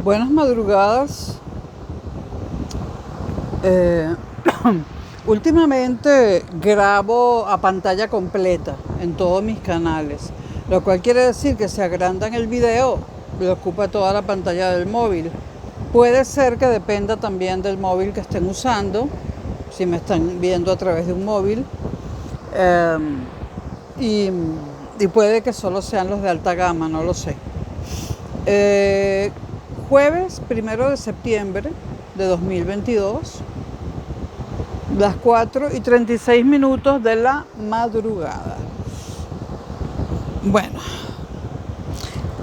Buenas madrugadas. Eh, Últimamente grabo a pantalla completa en todos mis canales, lo cual quiere decir que si agrandan el video, le ocupa toda la pantalla del móvil. Puede ser que dependa también del móvil que estén usando, si me están viendo a través de un móvil, eh, y, y puede que solo sean los de alta gama, no lo sé. Eh, Jueves 1 de septiembre de 2022, las 4:36 de la madrugada. Bueno,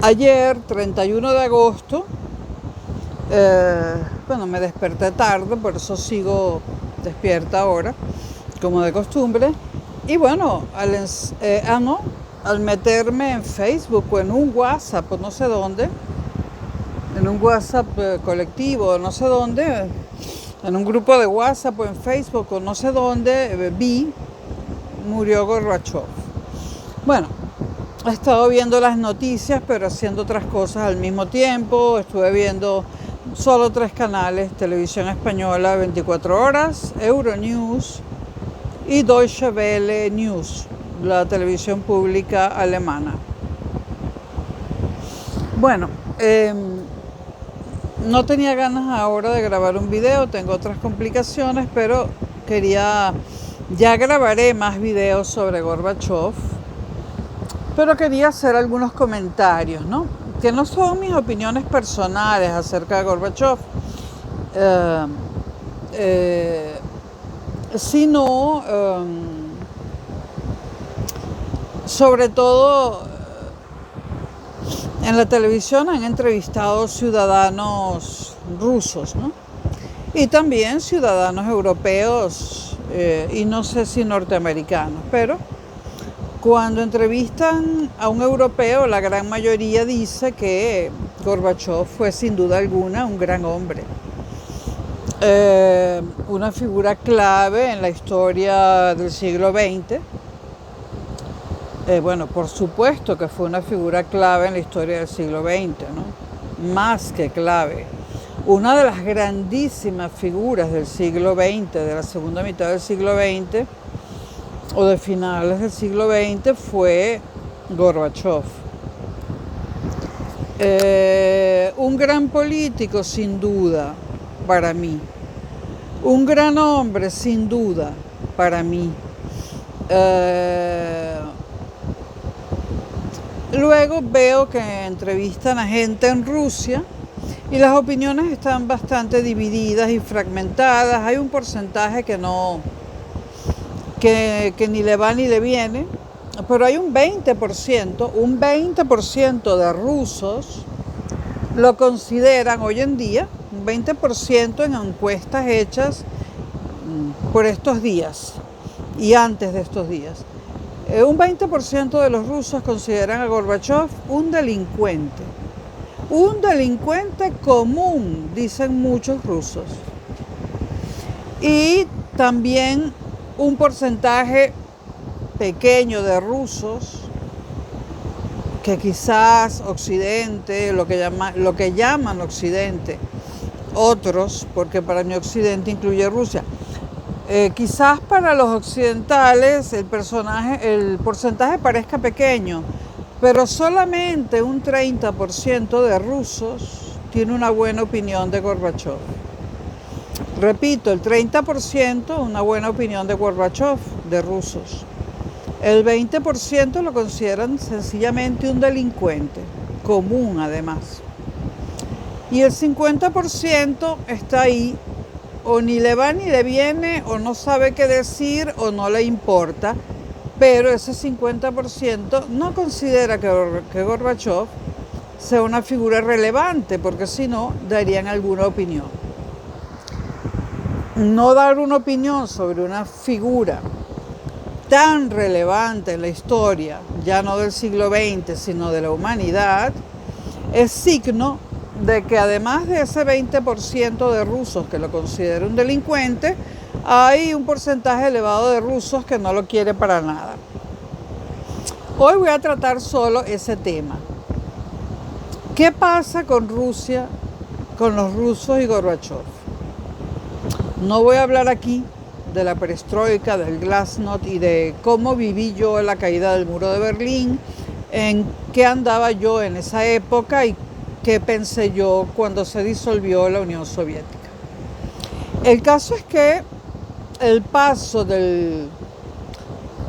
ayer, 31 de agosto, me desperté tarde, por eso sigo despierta ahora, como de costumbre. Y bueno, al meterme en Facebook o en un WhatsApp o no sé dónde, en un WhatsApp colectivo, no sé dónde, en un grupo de WhatsApp o en Facebook o no sé dónde, murió Gorbachev. Bueno, he estado viendo las noticias, pero haciendo otras cosas al mismo tiempo. Estuve viendo solo 3 canales: Televisión Española 24 horas, Euronews y Deutsche Welle News, la televisión pública alemana. Bueno, no tenía ganas ahora de grabar un video, tengo otras complicaciones, pero ya grabaré más videos sobre Gorbachev, pero quería hacer algunos comentarios, ¿no? Que no son mis opiniones personales acerca de Gorbachev, eh, eh, sino sobre todo en la televisión han entrevistado ciudadanos rusos, ¿no? Y también ciudadanos europeos, y no sé si norteamericanos, pero cuando entrevistan a un europeo, la gran mayoría dice que Gorbachev fue sin duda alguna un gran hombre, una figura clave en la historia del siglo XX. Bueno, por supuesto que fue una figura clave en la historia del siglo XX, ¿no? Más que clave. Una de las grandísimas figuras del siglo XX, de la segunda mitad del siglo XX o de finales del siglo XX, fue Gorbachev. Un gran político, sin duda, para mí. Un gran hombre, sin duda, para mí. Luego veo que entrevistan a gente en Rusia y las opiniones están bastante divididas y fragmentadas. Hay un porcentaje que ni le va ni le viene, pero hay un 20% de rusos lo consideran hoy en día, un 20% en encuestas hechas por estos días y antes de estos días. Un 20% de los rusos consideran a Gorbachev un delincuente común, dicen muchos rusos. Y también un porcentaje pequeño de rusos que quizás Occidente, lo que llaman Occidente, otros, porque para mí Occidente incluye Rusia, quizás para los occidentales el porcentaje parezca pequeño, pero solamente un 30% de rusos tiene una buena opinión de Gorbachev. Repito, el 30% una buena opinión de Gorbachev, de rusos. El 20% lo consideran sencillamente un delincuente, común además. Y el 50% está ahí, o ni le va ni le viene, o no sabe qué decir, o no le importa. Pero ese 50% no considera que Gorbachev sea una figura relevante, porque si no, darían alguna opinión. No dar una opinión sobre una figura tan relevante en la historia, ya no del siglo XX, sino de la humanidad, es signo de que además de ese 20% de rusos que lo considera un delincuente, hay un porcentaje elevado de rusos que no lo quiere para nada. Hoy voy a tratar solo ese tema. ¿Qué pasa con Rusia, con los rusos y Gorbachov? No voy a hablar aquí de la perestroika, del glasnost y de cómo viví yo la caída del muro de Berlín, en qué andaba yo en esa época y qué pensé yo cuando se disolvió la Unión Soviética. El caso es que el paso del...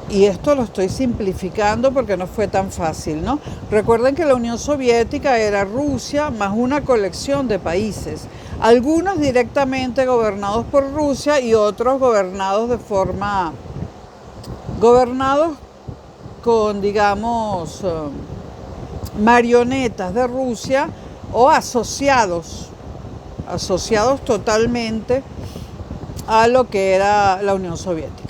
Y esto lo estoy simplificando porque no fue tan fácil, ¿no? Recuerden que la Unión Soviética era Rusia más una colección de países, algunos directamente gobernados por Rusia y otros gobernados gobernados con, digamos, marionetas de Rusia o asociados totalmente a lo que era la Unión Soviética.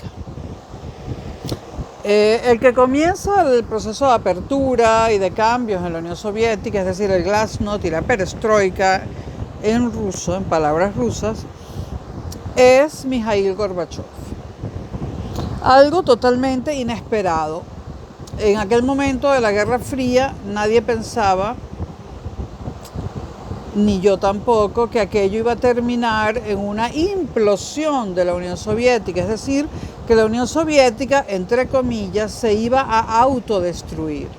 El que comienza el proceso de apertura y de cambios en la Unión Soviética, es decir, el glasnost y la perestroika en ruso, en palabras rusas, es Mikhail Gorbachov. Algo totalmente inesperado. En aquel momento de la Guerra Fría nadie pensaba, ni yo tampoco, que aquello iba a terminar en una implosión de la Unión Soviética, es decir, que la Unión Soviética, entre comillas, se iba a autodestruir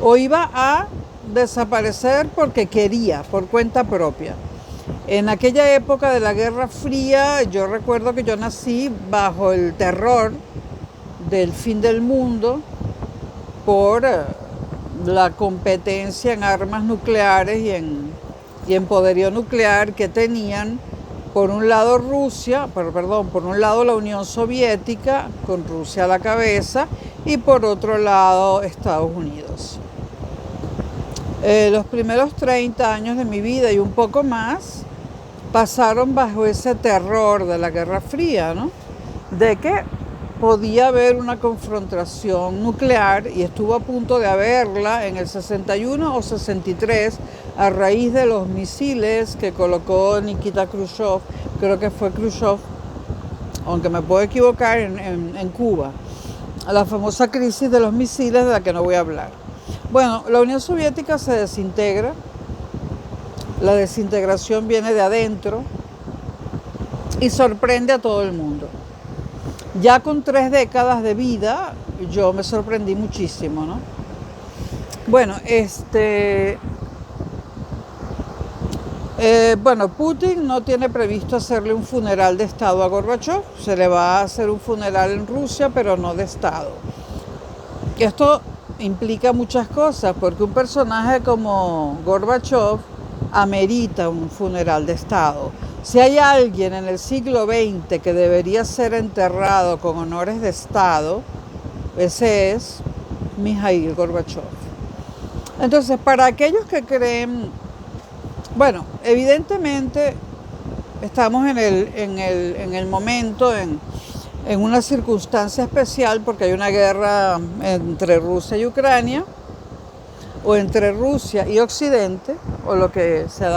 o iba a desaparecer porque quería, por cuenta propia. En aquella época de la Guerra Fría, yo recuerdo que yo nací bajo el terror del fin del mundo por la competencia en armas nucleares y en poderío nuclear que tenían por un lado por un lado la Unión Soviética, con Rusia a la cabeza, y por otro lado Estados Unidos. Los primeros 30 años de mi vida y un poco más pasaron bajo ese terror de la Guerra Fría, ¿no? De que podía haber una confrontación nuclear, y estuvo a punto de haberla en el 61 o 63 a raíz de los misiles que colocó Nikita Khrushchev, creo que fue Khrushchev, aunque me puedo equivocar, en Cuba, la famosa crisis de los misiles de la que no voy a hablar. Bueno, la Unión Soviética se desintegra, la desintegración viene de adentro y sorprende a todo el mundo. Ya con 3 décadas de vida, yo me sorprendí muchísimo, ¿no? Bueno, Putin no tiene previsto hacerle un funeral de Estado a Gorbachov. Se le va a hacer un funeral en Rusia, pero no de Estado. Esto implica muchas cosas, porque un personaje como Gorbachov amerita un funeral de Estado. Si hay alguien en el siglo XX que debería ser enterrado con honores de Estado, ese es Mikhail Gorbachov. Entonces, para aquellos que creen, bueno, evidentemente estamos en el momento, en una circunstancia especial, porque hay una guerra entre Rusia y Ucrania, o entre Rusia y Occidente, o lo que se ha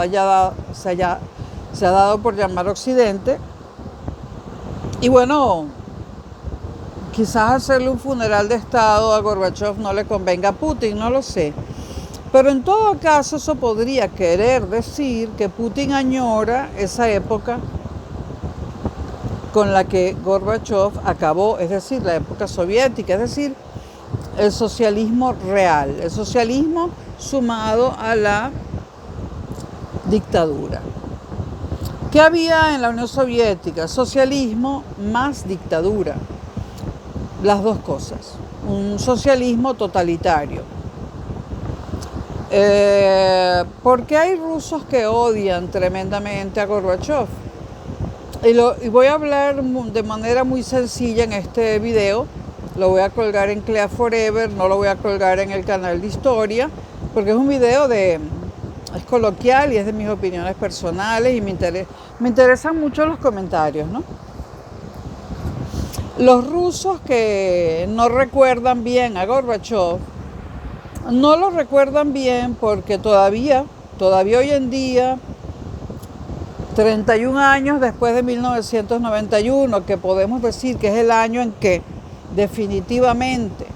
dado por llamar Occidente. Y bueno, quizás hacerle un funeral de Estado a Gorbachov no le convenga a Putin, no lo sé. Pero en todo caso eso podría querer decir que Putin añora esa época con la que Gorbachov acabó, es decir, la época soviética, es decir, el socialismo real, el socialismo sumado a la dictadura. ¿Qué había en la Unión Soviética? Socialismo más dictadura, las dos cosas, un socialismo totalitario. ¿Por qué hay rusos que odian tremendamente a Gorbachov? Y voy a hablar de manera muy sencilla en este video. Lo voy a colgar en Clea Forever, no lo voy a colgar en el canal de Historia, porque es un video es coloquial y es de mis opiniones personales y me interesan mucho los comentarios, ¿no? Los rusos que no recuerdan bien a Gorbachov, no lo recuerdan bien porque todavía hoy en día, 31 años después de 1991, que podemos decir que es el año en que definitivamente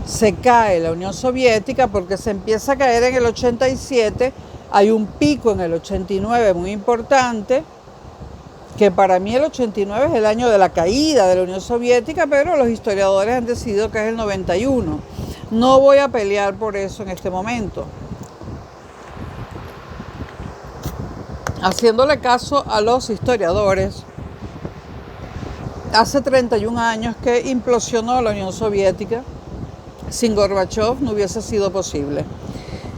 se cae la Unión Soviética porque se empieza a caer en el 87, hay un pico en el 89 muy importante, que para mí el 89 es el año de la caída de la Unión Soviética, pero los historiadores han decidido que es el 91. No voy a pelear por eso en este momento. Haciéndole caso a los historiadores, hace 31 años que implosionó la Unión Soviética. Sin Gorbachov no hubiese sido posible.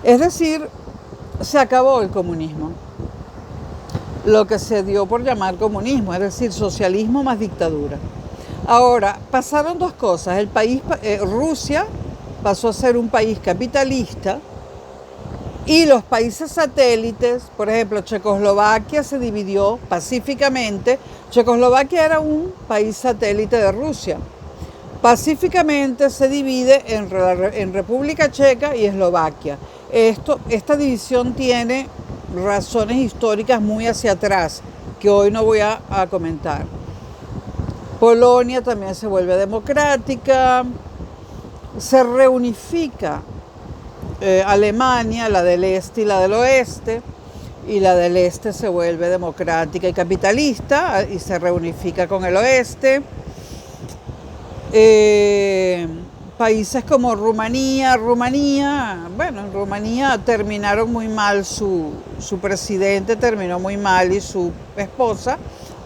Es decir, se acabó el comunismo. Lo que se dio por llamar comunismo, es decir, socialismo más dictadura. Ahora, pasaron dos cosas. Rusia pasó a ser un país capitalista y los países satélites, por ejemplo, Checoslovaquia se dividió pacíficamente. Checoslovaquia era un país satélite de Rusia. Pacíficamente se divide en República Checa y Eslovaquia. Esta división tiene razones históricas muy hacia atrás, que hoy no voy a comentar. Polonia también se vuelve democrática, se reunifica Alemania, la del este y la del oeste, y la del este se vuelve democrática y capitalista y se reunifica con el oeste. Países como Rumanía, bueno, en Rumanía terminaron muy mal, su presidente terminó muy mal y su esposa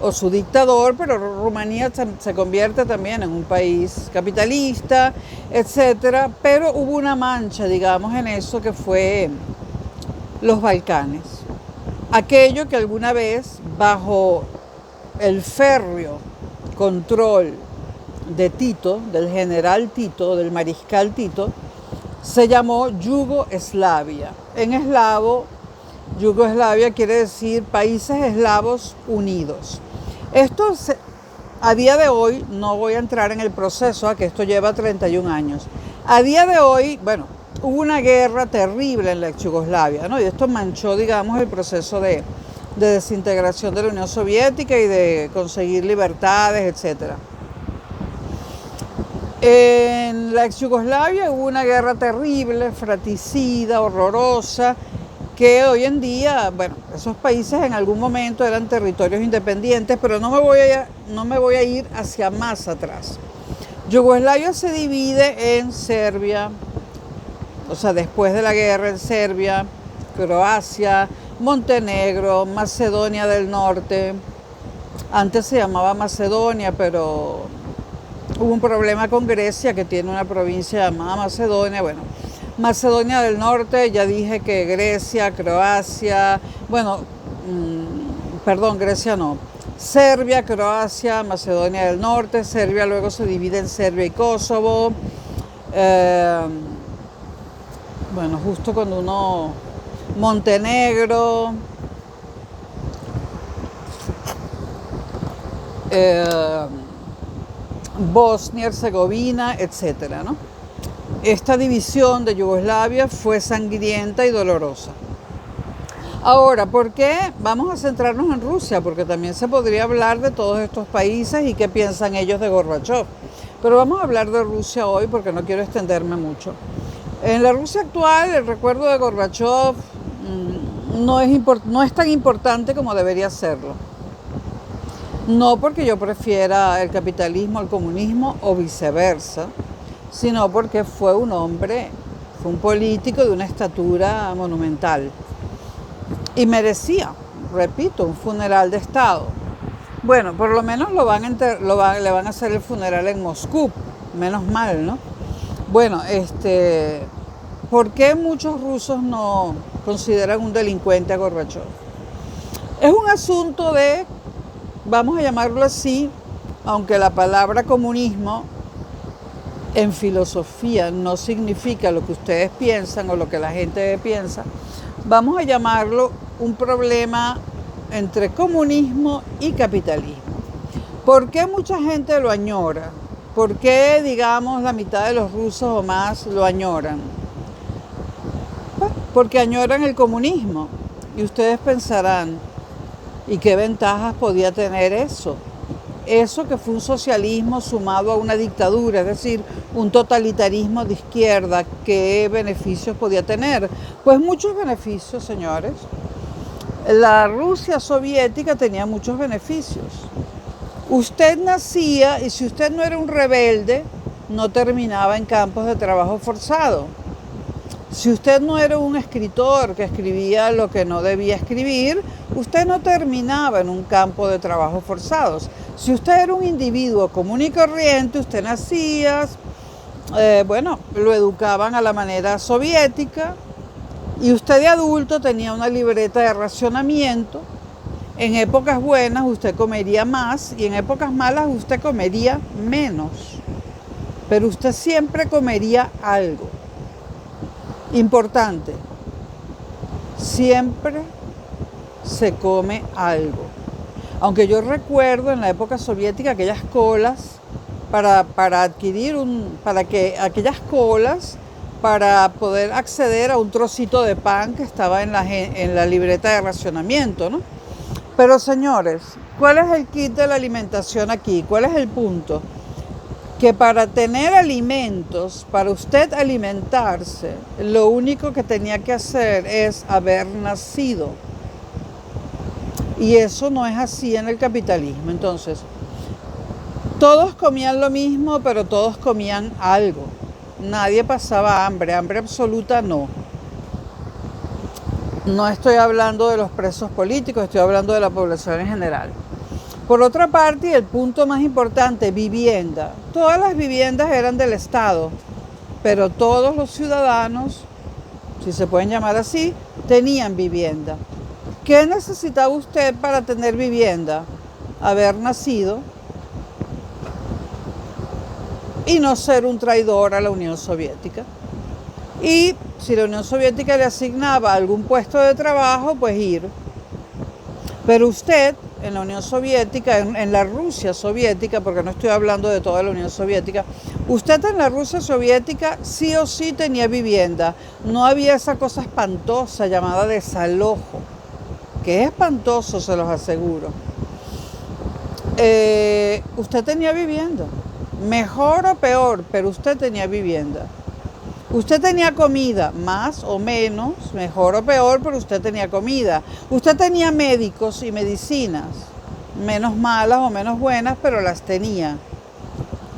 o su dictador, pero Rumanía se convierte también en un país capitalista, etcétera. Pero hubo una mancha, digamos, en eso que fue los Balcanes. Aquello que alguna vez, bajo el férreo control de Tito, del general Tito, del mariscal Tito, se llamó Yugoslavia. En eslavo, Yugoslavia quiere decir Países Eslavos Unidos. A día de hoy, no voy a entrar en el proceso, a que esto lleva 31 años. A día de hoy, bueno, hubo una guerra terrible en la ex Yugoslavia, ¿no? Y esto manchó, digamos, el proceso de desintegración de la Unión Soviética y de conseguir libertades, etcétera. En la ex Yugoslavia hubo una guerra terrible, fratricida, horrorosa, que hoy en día, bueno, esos países en algún momento eran territorios independientes, pero no me voy a ir hacia más atrás. Yugoslavia se divide en Serbia, o sea, después de la guerra, en Serbia, Croacia, Montenegro, Macedonia del Norte. Antes se llamaba Macedonia, pero hubo un problema con Grecia, que tiene una provincia llamada Macedonia. Bueno, Macedonia del Norte, ya dije que Grecia, Croacia, bueno, perdón, Grecia no. Serbia, Croacia, Macedonia del Norte. Serbia luego se divide en Serbia y Kosovo. Bueno, justo cuando uno... Montenegro. Bosnia, Herzegovina, etcétera, ¿no? Esta división de Yugoslavia fue sangrienta y dolorosa. Ahora, ¿por qué? Vamos a centrarnos en Rusia, porque también se podría hablar de todos estos países y qué piensan ellos de Gorbachov. Pero vamos a hablar de Rusia hoy porque no quiero extenderme mucho. En la Rusia actual, el recuerdo de Gorbachov no es tan importante como debería serlo. No porque yo prefiera el capitalismo al comunismo o viceversa, sino porque fue un político de una estatura monumental y merecía, repito, un funeral de Estado. Bueno, por lo menos le van a hacer el funeral en Moscú, menos mal, ¿no? Bueno, ¿por qué muchos rusos no consideran un delincuente a Gorbachov? Es un asunto de, vamos a llamarlo así, aunque la palabra comunismo en filosofía no significa lo que ustedes piensan o lo que la gente piensa, vamos a llamarlo un problema entre comunismo y capitalismo. ¿Por qué mucha gente lo añora? ¿Por qué, digamos, la mitad de los rusos o más lo añoran? Porque añoran el comunismo. Y ustedes pensarán, ¿y qué ventajas podía tener eso? eso que fue un socialismo sumado a una dictadura, es decir, un totalitarismo de izquierda, ¿qué beneficios podía tener? Pues muchos beneficios, señores. La Rusia soviética tenía muchos beneficios. Usted nacía y si usted no era un rebelde, no terminaba en campos de trabajo forzado. Si usted no era un escritor que escribía lo que no debía escribir, usted no terminaba en un campo de trabajo forzados. Si usted era un individuo común y corriente, usted nacía, lo educaban a la manera soviética y usted de adulto tenía una libreta de racionamiento. En épocas buenas usted comería más y en épocas malas usted comería menos. Pero usted siempre comería algo. Importante, siempre se come algo. Aunque yo recuerdo en la época soviética aquellas colas para poder acceder a un trocito de pan que estaba en la libreta de racionamiento, ¿no? Pero señores, ¿cuál es el kit de la alimentación aquí? ¿Cuál es el punto? Que para tener alimentos, para usted alimentarse, lo único que tenía que hacer es haber nacido. Y eso no es así en el capitalismo. Entonces, todos comían lo mismo, pero todos comían algo. Nadie pasaba hambre, hambre absoluta no. No estoy hablando de los presos políticos, estoy hablando de la población en general. Por otra parte, y el punto más importante, vivienda. Todas las viviendas eran del Estado, pero todos los ciudadanos, si se pueden llamar así, tenían vivienda. ¿Qué necesitaba usted para tener vivienda? Haber nacido y no ser un traidor a la Unión Soviética. Y si la Unión Soviética le asignaba algún puesto de trabajo, pues ir. Pero usted, en la Unión Soviética, en la Rusia soviética, porque no estoy hablando de toda la Unión Soviética, usted en la Rusia soviética sí o sí tenía vivienda. No había esa cosa espantosa llamada desalojo, que es espantoso, se los aseguro. Usted tenía vivienda, mejor o peor, pero usted tenía vivienda. Usted tenía comida, más o menos, mejor o peor, pero usted tenía comida. Usted tenía médicos y medicinas, menos malas o menos buenas, pero las tenía.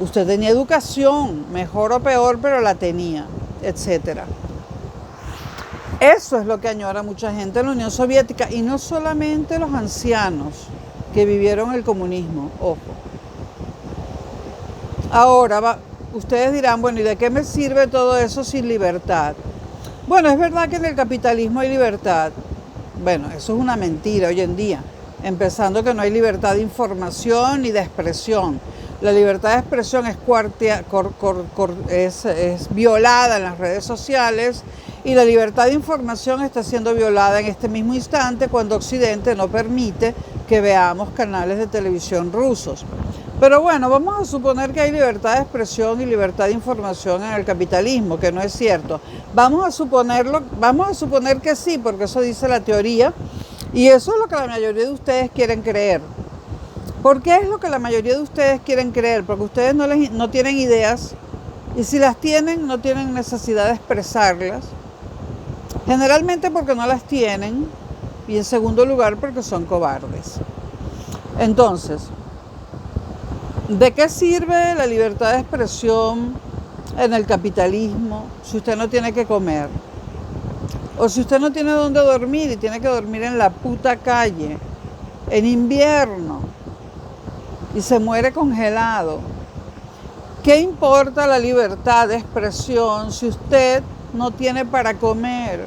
Usted tenía educación, mejor o peor, pero la tenía, etc. Eso es lo que añora mucha gente en la Unión Soviética, y no solamente los ancianos que vivieron el comunismo, ojo. Ahora ustedes dirán, bueno, ¿y de qué me sirve todo eso sin libertad? Bueno, es verdad que en el capitalismo hay libertad. Bueno, eso es una mentira hoy en día. Empezando que no hay libertad de información ni de expresión. La libertad de expresión es violada en las redes sociales y la libertad de información está siendo violada en este mismo instante cuando Occidente no permite que veamos canales de televisión rusos. Pero bueno, vamos a suponer que hay libertad de expresión y libertad de información en el capitalismo, que no es cierto. Vamos a suponer que sí, porque eso dice la teoría, y eso es lo que la mayoría de ustedes quieren creer. ¿Por qué es lo que la mayoría de ustedes quieren creer? Porque ustedes no tienen ideas, y si las tienen, no tienen necesidad de expresarlas. Generalmente porque no las tienen, y en segundo lugar porque son cobardes. Entonces, ¿de qué sirve la libertad de expresión en el capitalismo si usted no tiene que comer? O si usted no tiene dónde dormir y tiene que dormir en la puta calle, en invierno, y se muere congelado. ¿Qué importa la libertad de expresión si usted no tiene para comer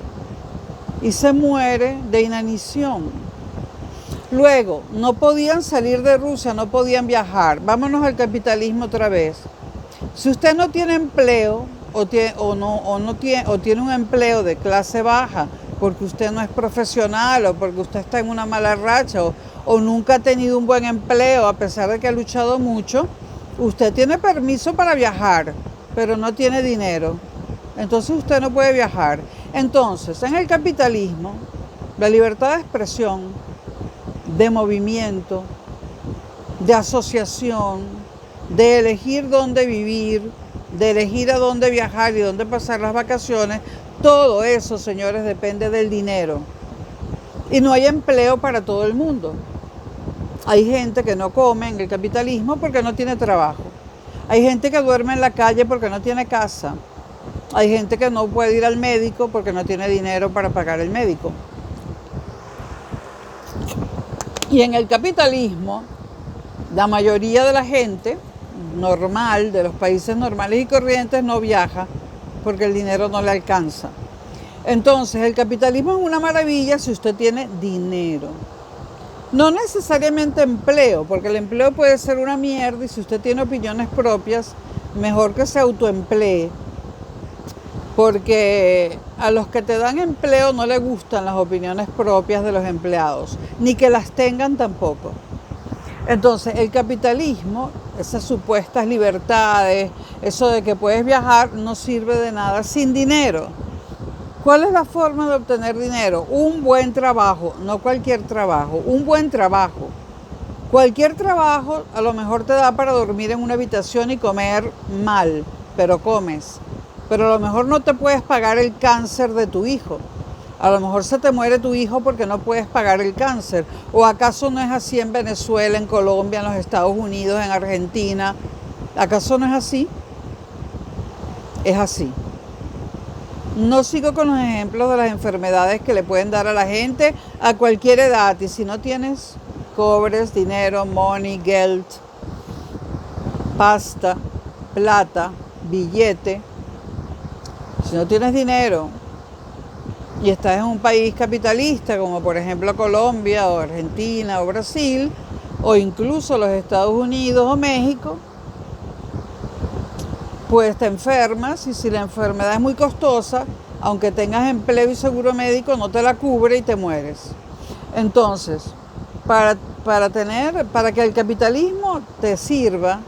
y se muere de inanición? Luego, no podían salir de Rusia, no podían viajar. Vámonos al capitalismo otra vez. Si usted no tiene empleo o tiene un empleo de clase baja porque usted no es profesional o porque usted está en una mala racha o nunca ha tenido un buen empleo a pesar de que ha luchado mucho, usted tiene permiso para viajar, pero no tiene dinero. Entonces usted no puede viajar. Entonces, en el capitalismo, la libertad de expresión, de movimiento, de asociación, de elegir dónde vivir, de elegir a dónde viajar y dónde pasar las vacaciones, todo eso, señores, depende del dinero. Y no hay empleo para todo el mundo. Hay gente que no come en el capitalismo porque no tiene trabajo. Hay gente que duerme en la calle porque no tiene casa. Hay gente que no puede ir al médico porque no tiene dinero para pagar el médico. Y en el capitalismo, la mayoría de la gente normal, de los países normales y corrientes, no viaja porque el dinero no le alcanza. Entonces, el capitalismo es una maravilla si usted tiene dinero. No necesariamente empleo, porque el empleo puede ser una mierda y si usted tiene opiniones propias, mejor que se autoemplee. Porque a los que te dan empleo no les gustan las opiniones propias de los empleados, ni que las tengan tampoco. Entonces, el capitalismo, esas supuestas libertades, eso de que puedes viajar, no sirve de nada sin dinero. ¿Cuál es la forma de obtener dinero? Un buen trabajo, no cualquier trabajo, un buen trabajo. Cualquier trabajo a lo mejor te da para dormir en una habitación y comer mal, pero comes. Pero a lo mejor no te puedes pagar el cáncer de tu hijo. A lo mejor se te muere tu hijo porque no puedes pagar el cáncer. ¿O acaso no es así en Venezuela, en Colombia, en los Estados Unidos, en Argentina? ¿Acaso no es así? Es así. No sigo con los ejemplos de las enfermedades que le pueden dar a la gente a cualquier edad. Y si no tienes cobres, dinero, money, geld, pasta, plata, billete, si no tienes dinero y estás en un país capitalista como por ejemplo Colombia o Argentina o Brasil o incluso los Estados Unidos o México, pues te enfermas y si la enfermedad es muy costosa, aunque tengas empleo y seguro médico, no te la cubre y te mueres. Entonces, para que el capitalismo te sirva,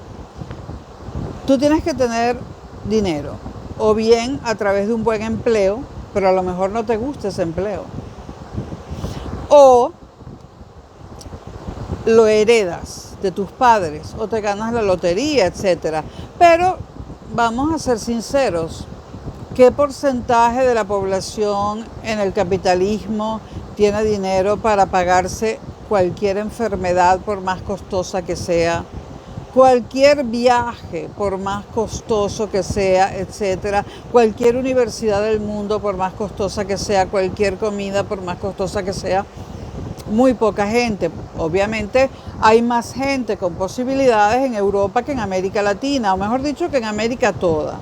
tú tienes que tener dinero, o bien a través de un buen empleo, pero a lo mejor no te gusta ese empleo, o lo heredas de tus padres, o te ganas la lotería, etc. Pero vamos a ser sinceros, ¿qué porcentaje de la población en el capitalismo tiene dinero para pagarse cualquier enfermedad por más costosa que sea? Cualquier viaje, por más costoso que sea, etcétera, cualquier universidad del mundo, por más costosa que sea, cualquier comida, por más costosa que sea, muy poca gente. Obviamente hay más gente con posibilidades en Europa que en América Latina, o mejor dicho, que en América toda.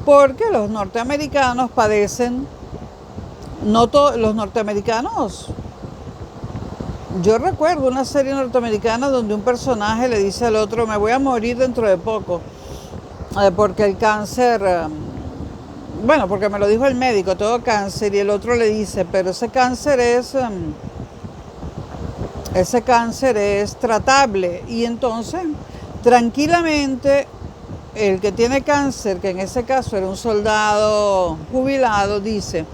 Porque los norteamericanos padecen, no todos los norteamericanos. Yo recuerdo una serie norteamericana donde un personaje le dice al otro, me voy a morir dentro de poco, porque el cáncer, bueno, porque me lo dijo el médico, tengo cáncer, y el otro le dice, pero ese cáncer es tratable. Y entonces, tranquilamente, el que tiene cáncer, que en ese caso era un soldado jubilado, dice,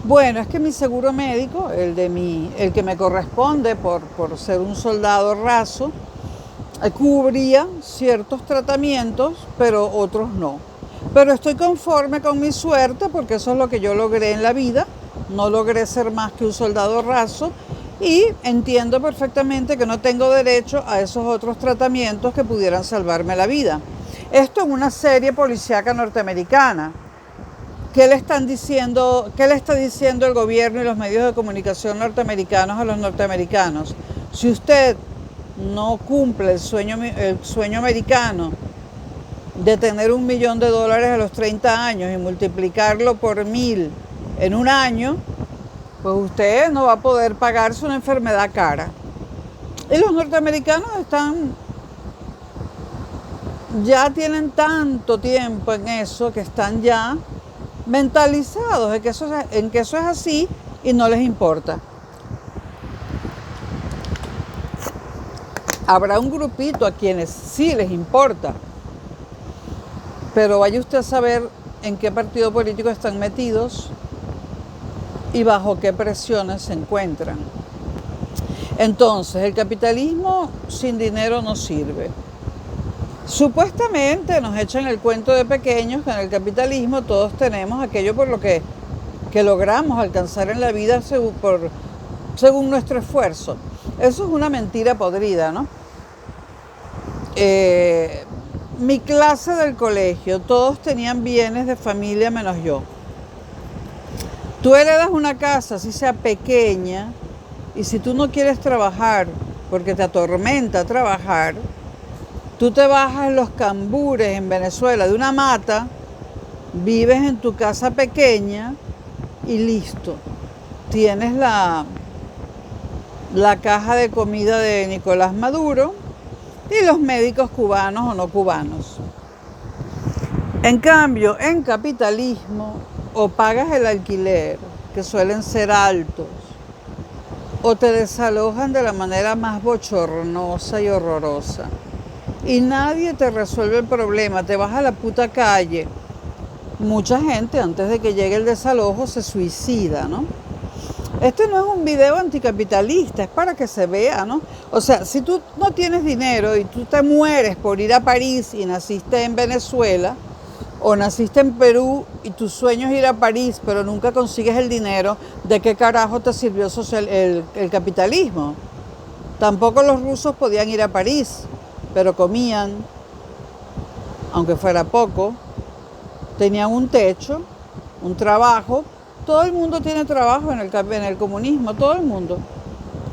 bueno, es que mi seguro médico, el que me corresponde por ser un soldado raso, cubría ciertos tratamientos, pero otros no. Pero estoy conforme con mi suerte porque eso es lo que yo logré en la vida. No logré ser más que un soldado raso y entiendo perfectamente que no tengo derecho a esos otros tratamientos que pudieran salvarme la vida. Esto es una serie policíaca norteamericana. ¿Qué le está diciendo el gobierno y los medios de comunicación norteamericanos a los norteamericanos? Si usted no cumple el sueño americano de tener $1 millón a los 30 años y multiplicarlo por 1000 en un año, pues usted no va a poder pagarse una enfermedad cara. Y los norteamericanos ya tienen tanto tiempo en eso que están ya mentalizados en que eso es así y no les importa. Habrá un grupito a quienes sí les importa, pero vaya usted a saber en qué partido político están metidos y bajo qué presiones se encuentran. Entonces, el capitalismo sin dinero no sirve. Supuestamente nos echan el cuento de pequeños que en el capitalismo todos tenemos aquello por lo que logramos alcanzar en la vida según nuestro esfuerzo. Eso es una mentira podrida, ¿no? Mi clase del colegio, todos tenían bienes de familia menos yo. Tú heredas una casa, así sea pequeña, y si tú no quieres trabajar, porque te atormenta trabajar, tú te bajas en los cambures en Venezuela de una mata, vives en tu casa pequeña y listo. Tienes la caja de comida de Nicolás Maduro y los médicos cubanos o no cubanos. En cambio, en capitalismo, o pagas el alquiler, que suelen ser altos, o te desalojan de la manera más bochornosa y horrorosa. Y nadie te resuelve el problema, te vas a la puta calle. Mucha gente, antes de que llegue el desalojo, se suicida, ¿no? Este no es un video anticapitalista, es para que se vea, ¿no? O sea, si tú no tienes dinero y tú te mueres por ir a París y naciste en Venezuela, o naciste en Perú y tu sueño es ir a París, pero nunca consigues el dinero, ¿de qué carajo te sirvió el capitalismo? Tampoco los rusos podían ir a París, pero comían, aunque fuera poco, tenían un techo, un trabajo. Todo el mundo tiene trabajo en el comunismo, todo el mundo.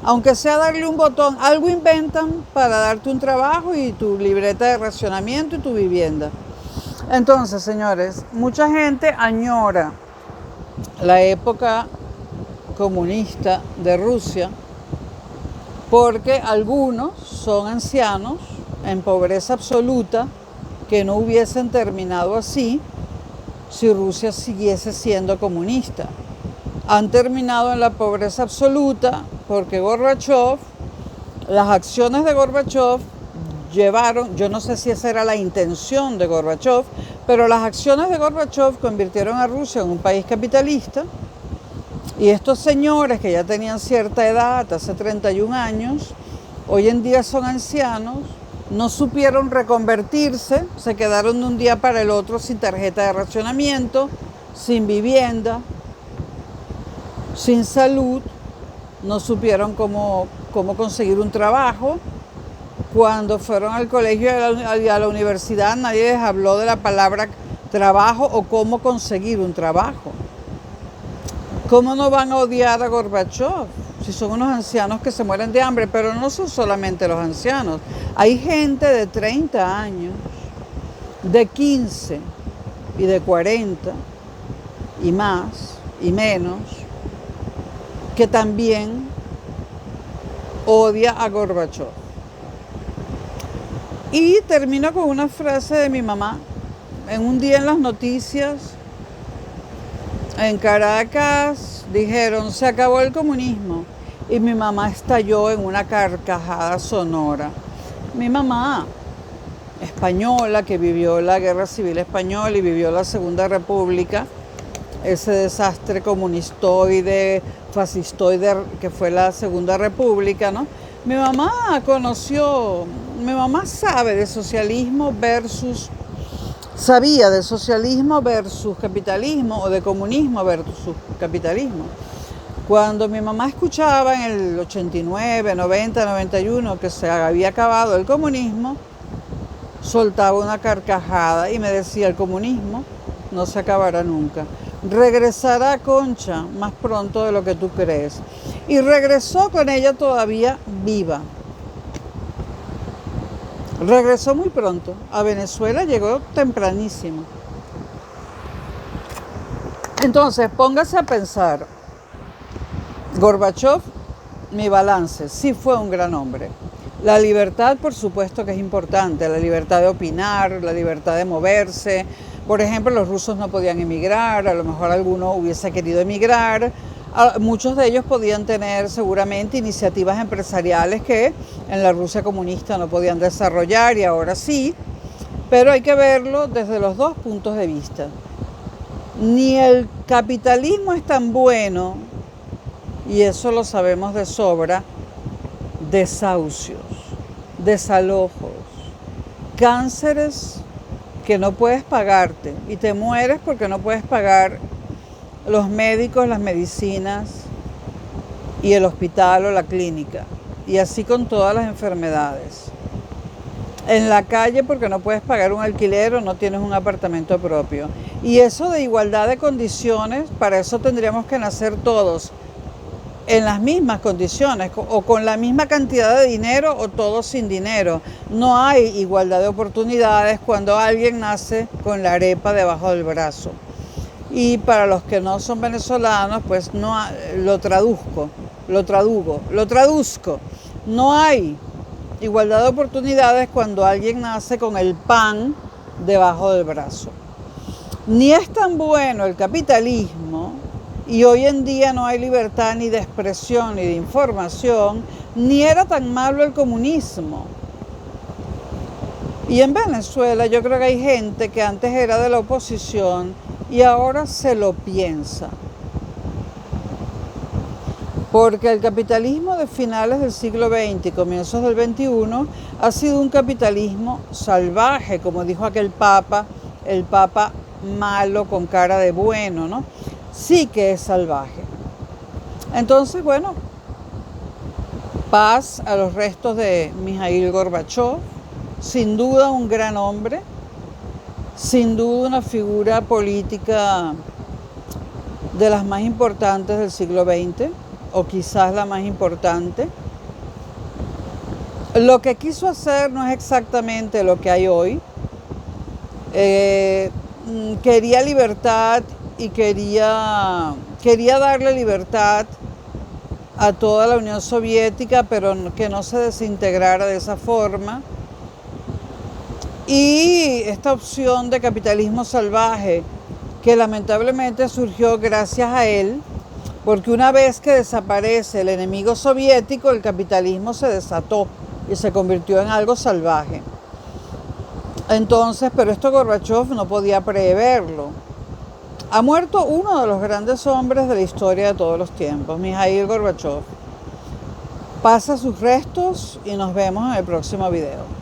Aunque sea darle un botón, algo inventan para darte un trabajo y tu libreta de racionamiento y tu vivienda. Entonces, señores, mucha gente añora la época comunista de Rusia porque algunos son ancianos en pobreza absoluta que no hubiesen terminado así si Rusia siguiese siendo comunista. Han terminado en la pobreza absoluta porque Gorbachev, las acciones de Gorbachev llevaron, yo no sé si esa era la intención de Gorbachev, pero las acciones de Gorbachev convirtieron a Rusia en un país capitalista y estos señores que ya tenían cierta edad, hace 31 años, hoy en día son ancianos, no supieron reconvertirse, se quedaron de un día para el otro sin tarjeta de racionamiento, sin vivienda, sin salud, no supieron cómo conseguir un trabajo. Cuando fueron al colegio y a la universidad, nadie les habló de la palabra trabajo o cómo conseguir un trabajo. ¿Cómo no van a odiar a Gorbachev? Si son unos ancianos que se mueren de hambre, pero no son solamente los ancianos. Hay gente de 30 años, de 15 y de 40 y más y menos, que también odia a Gorbachev. Y termino con una frase de mi mamá. En un día en las noticias, en Caracas, dijeron, se acabó el comunismo. Y mi mamá estalló en una carcajada sonora. Mi mamá, española, que vivió la Guerra Civil Española y vivió la Segunda República, ese desastre comunistoide, fascistoide que fue la Segunda República, ¿no? Mi mamá sabe de socialismo sabía de socialismo versus capitalismo o de comunismo versus capitalismo. Cuando mi mamá escuchaba en el 89, 90, 91 que se había acabado el comunismo, soltaba una carcajada y me decía, el comunismo no se acabará nunca. Regresará, Concha, más pronto de lo que tú crees. Y regresó con ella todavía viva. Regresó muy pronto. A Venezuela llegó tempranísimo. Entonces, póngase a pensar. Gorbachev, mi balance, sí fue un gran hombre. La libertad, por supuesto que es importante. La libertad de opinar, la libertad de moverse. Por ejemplo, los rusos no podían emigrar, a lo mejor alguno hubiese querido emigrar. Muchos de ellos podían tener seguramente iniciativas empresariales que en la Rusia comunista no podían desarrollar y ahora sí, pero hay que verlo desde los dos puntos de vista. Ni el capitalismo es tan bueno, y eso lo sabemos de sobra, desahucios, desalojos, cánceres que no puedes pagarte y te mueres porque no puedes pagar los médicos, las medicinas y el hospital o la clínica. Y así con todas las enfermedades. En la calle porque no puedes pagar un alquiler o no tienes un apartamento propio. Y eso de igualdad de condiciones, para eso tendríamos que nacer todos en las mismas condiciones o con la misma cantidad de dinero o todos sin dinero. No hay igualdad de oportunidades cuando alguien nace con la arepa debajo del brazo. Y para los que no son venezolanos, pues no lo traduzco. No hay igualdad de oportunidades cuando alguien nace con el pan debajo del brazo. Ni es tan bueno el capitalismo, y hoy en día no hay libertad ni de expresión ni de información, ni era tan malo el comunismo. Y en Venezuela yo creo que hay gente que antes era de la oposición y ahora se lo piensa. Porque el capitalismo de finales del siglo XX y comienzos del XXI ha sido un capitalismo salvaje, como dijo aquel papa, el papa malo con cara de bueno, ¿no? Sí que es salvaje. Entonces, bueno, paz a los restos de Mijaíl Gorbachov, sin duda un gran hombre, sin duda una figura política de las más importantes del siglo XX, o quizás la más importante. Lo que quiso hacer no es exactamente lo que hay hoy. Quería libertad y quería darle libertad a toda la Unión Soviética, pero que no se desintegrara de esa forma. Y esta opción de capitalismo salvaje, que lamentablemente surgió gracias a él, porque una vez que desaparece el enemigo soviético, el capitalismo se desató y se convirtió en algo salvaje. Entonces, pero esto Gorbachov no podía preverlo. Ha muerto uno de los grandes hombres de la historia de todos los tiempos, Mijaíl Gorbachov. Pasa sus restos y nos vemos en el próximo video.